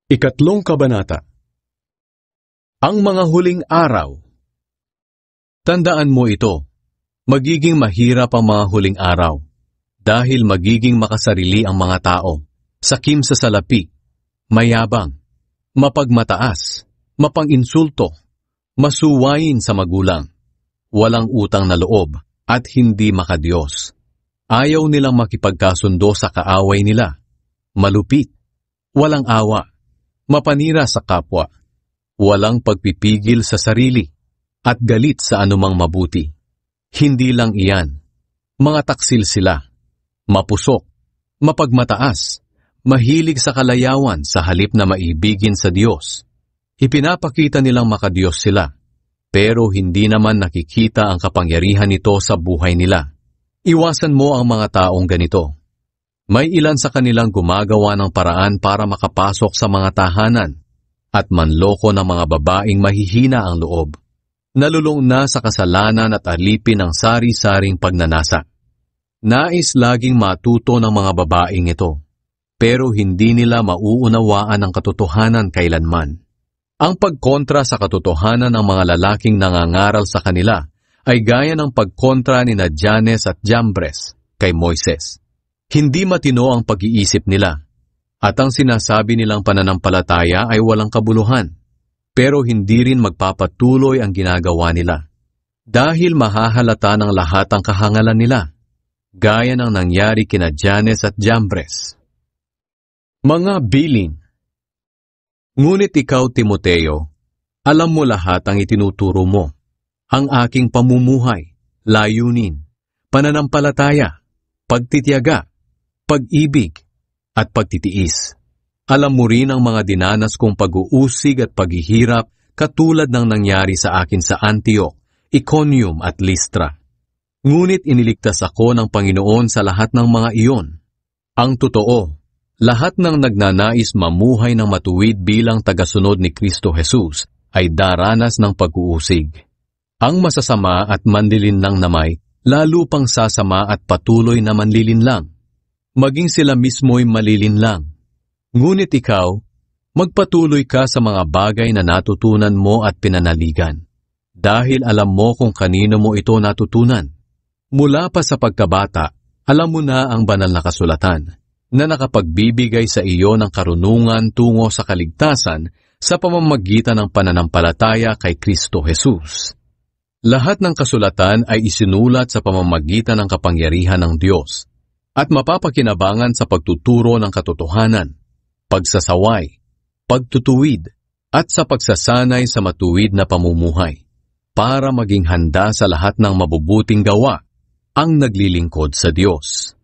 Ikatlong kabanata. Ang mga huling araw. Tandaan mo ito, magiging mahirap ang mga huling araw, dahil magiging makasarili ang mga tao, sakim sa salapi, mayabang, mapagmataas, mapang-insulto, masuwayin sa magulang, walang utang na loob, at hindi makadiyos. Ayaw nilang makipagkasundo sa kaaway nila, malupit, walang awa, mapanira sa kapwa, walang pagpipigil sa sarili, at galit sa anumang mabuti. Hindi lang iyan, mga taksil sila, mapusok, mapagmataas, mahilig sa kalayawan sa halip na maibigin sa Diyos. Ipinapakita nilang makadiyos sila, pero hindi naman nakikita ang kapangyarihan nito sa buhay nila. Iwasan mo ang mga taong ganito. May ilan sa kanilang gumagawa ng paraan para makapasok sa mga tahanan at manloko ng mga babaeng mahihina ang loob. Nalulong na sa kasalanan at alipin ng sari-saring pagnanasa. Nais laging matuto ng mga babaeng ito, pero hindi nila mauunawaan ang katotohanan kailanman. Ang pagkontra sa katotohanan ng mga lalaking nangangaral sa kanila ay gaya ng pagkontra ni Janes at Jambres kay Moises. Hindi matino ang pag-iisip nila, at ang sinasabi nilang pananampalataya ay walang kabuluhan, pero hindi rin magpapatuloy ang ginagawa nila. Dahil mahahalata ng lahat ang kahangalan nila, gaya ng nangyari kina Janes at Jambres. Mga bilin. Ngunit ikaw, Timoteo, alam mo lahat ang itinuturo mo, ang aking pamumuhay, layunin, pananampalataya, pagtitiyaga, pag-ibig, at pagtitiis. Alam mo rin ang mga dinanas kong pag-uusig at paghihirap katulad ng nangyari sa akin sa Antioch, Iconium at Lystra. Ngunit iniligtas ako ng Panginoon sa lahat ng mga iyon. Ang totoo, lahat ng nagnanais mamuhay ng matuwid bilang tagasunod ni Kristo Jesus ay daranas ng pag-uusig. Ang masasama at manlilinlang namay, lalo pang sasama at patuloy na manlilinlang. Maging sila mismo'y malilinlang. Ngunit ikaw, magpatuloy ka sa mga bagay na natutunan mo at pinanaligan, dahil alam mo kung kanino mo ito natutunan. Mula pa sa pagkabata, alam mo na ang banal na kasulatan, na nakapagbibigay sa iyo ng karunungan tungo sa kaligtasan sa pamamagitan ng pananampalataya kay Kristo Jesus. Lahat ng kasulatan ay isinulat sa pamamagitan ng kapangyarihan ng Diyos, at mapapakinabangan sa pagtuturo ng katotohanan, pagsasaway, pagtutuwid, at sa pagsasanay sa matuwid na pamumuhay, para maging handa sa lahat ng mabubuting gawa ang naglilingkod sa Diyos.